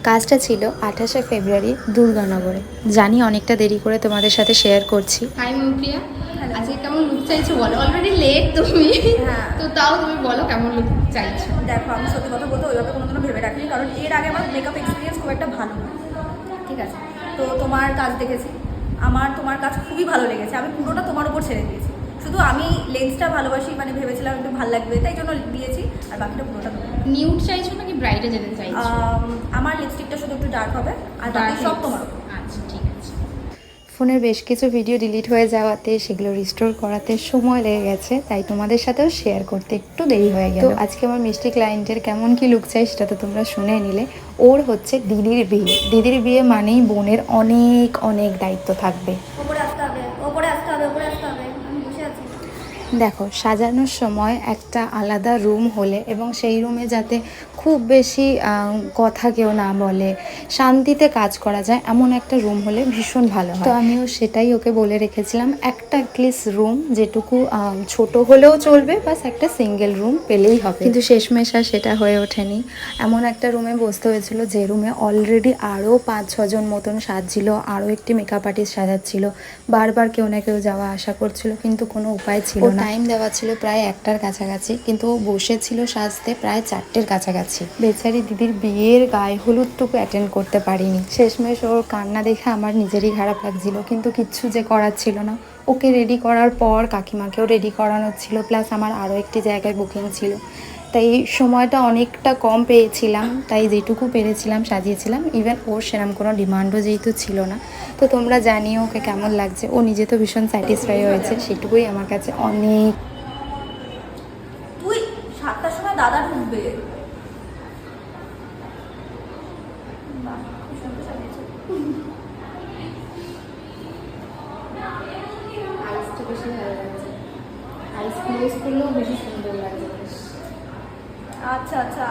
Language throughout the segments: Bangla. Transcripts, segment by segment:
কাজটা ছিল 28শে ফেব্রুয়ারি দুর্গানগরে। জানি অনেকটা দেরি করে তোমাদের সাথে শেয়ার করছি। হাই মৌপ্রিয়া, আজকে কেমন লুক চাইছো বলো? অলরেডি লেট তুমি, তো তাও তুমি বলো কেমন লুক চাইছো। দেখো, আমি সত্যি কথা বলতে ওইভাবে কোনোদিনও ভেবে রাখিনি, কারণ এর আগে আমার মেকআপ এক্সপিরিয়েন্স খুব একটা ভালো না। ঠিক আছে, তো তোমার কাজ দেখেছি, আমার তোমার কাজ খুবই ভালো লেগেছে, আমি পুরোটা তোমার উপর ছেড়ে দিয়েছি। শুধু আমি লেন্সটা ভালোবাসি, মানে ভেবেছিলাম একটু ভালো লাগবে তাই জন্য দিয়েছি, আর বাকিটা পুরোটা নিউড চাইছো নাকি ব্রাইটে যেতে চাইছো? আমার লিপস্টিকটা শুধু একটু ডার্ক হবে, আর বাকি সব তোমার। আচ্ছা ঠিক আছে। ফোনের বেশ কিছু ভিডিও ডিলিট হয়ে যাওয়াতে সেগুলো রিস্টোর করাতে সময় লেগে গেছে, তাই তোমাদের সাথেও শেয়ার করতে একটু দেরি হয়ে গেল। তো আজকে আমার মিষ্টি ক্লায়েন্টের কেমন কি লুক চাই সেটা তো তোমরা শুনে নিলে। ওর হচ্ছে দিদির বিয়ে। দিদির বিয়ে মানেই বোনের অনেক অনেক দায়িত্ব থাকবে। ওপরে আসতে হবে, ওপরে আসতে হবে, ওপরে আসতে হবে, আমি বসে আছি। দেখো, সাজানোর সময় একটা আলাদা রুম হলে এবং সেই রুমে যাতে খুব বেশি কথা কেউ না বলে, শান্তিতে কাজ করা যায় এমন একটা রুম হলে ভীষণ ভালো হয়। তো আমিও সেটাই ওকে বলে রেখেছিলাম, একটা অ্যাটলিস্ট রুম যেটুকু ছোট হলেও চলবে, বাস একটা সিঙ্গেল রুম পেলেই হবে। কিন্তু শেষমেশ আর সেটা হয়ে ওঠেনি। এমন একটা রুমে বসতে হয়েছিল যে রুমে অলরেডি আরও 5-6 জন মতন সাজছিল, আরও একটি মেকআপ আর্টিস্ট সাজাচ্ছিল, বারবার কেউ না কেউ যাওয়া আসা করছিল, কিন্তু কোনো উপায় ছিল না। টাইম দেওয়া ছিল প্রায় 1টার কাছাকাছি, কিন্তু ও বসেছিল সাজতে প্রায় 4টের কাছাকাছি। বেচারি দিদির বিয়ের গায়ে হলুদটুকু অ্যাটেন্ড করতে পারিনি। শেষমেশ ওর কান্না দেখে আমার নিজেরই খারাপ লাগছিল, কিন্তু কিচ্ছু যে করার ছিল না। ওকে রেডি করার পর কাকিমাকেও রেডি করানোর ছিল, প্লাস আমার আরও একটি জায়গায় বুকিং ছিল, তাই সময়টা অনেকটা কম পেয়েছিলাম। তাই যেটুকু পেরেছিলাম সাজিয়েছিলাম। ইভেন ওর সেরকম কোনো ডিমান্ডও যেহেতু ছিল না। তো তোমরা জানিও ওকে কেমন লাগছে। ও নিজে তো ভীষণ স্যাটিসফাই হয়েছে, সেটুকুই আমার কাছে অনেক। তুই 7টার সময় দাদা ঢুকবে। আইসটা বেশি ভালো লাগছে, আইস ক্লোজ করলেও বেশি সুন্দর লাগছে। আচ্ছা আচ্ছা,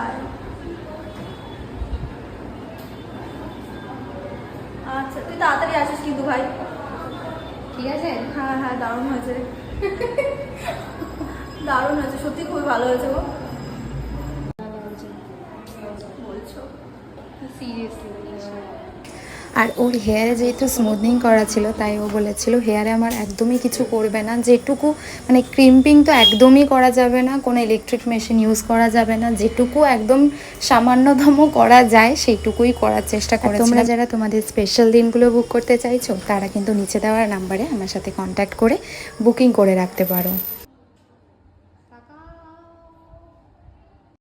আচ্ছা তুই তাড়াতাড়ি আসিস কিন্তু ভাই। ঠিক আছে। হ্যাঁ হ্যাঁ, দারুণ হয়েছে, দারুণ হয়েছে, সত্যি খুবই ভালো হয়েছে গো। বলছো সিরিয়াসলি। আর ওর হেয়ারে যেহেতু স্মুথনিং করা ছিল, তাই ও বলেছিল হেয়ারে আমার একদমই কিছু করবে না, যেটুকু মানে ক্রিম্পিং তো একদমই করা যাবে না, কোনো ইলেকট্রিক মেশিন ইউজ করা যাবে না, যেটুকু একদম সামান্যতম করা যায় সেইটুকুই করার চেষ্টা করে। তোমরা যারা তোমাদের স্পেশাল দিনগুলো বুক করতে চাইছো, তারা কিন্তু নিচে দেওয়ার নাম্বারে আমার সাথে কন্ট্যাক্ট করে বুকিং করে রাখতে পারো।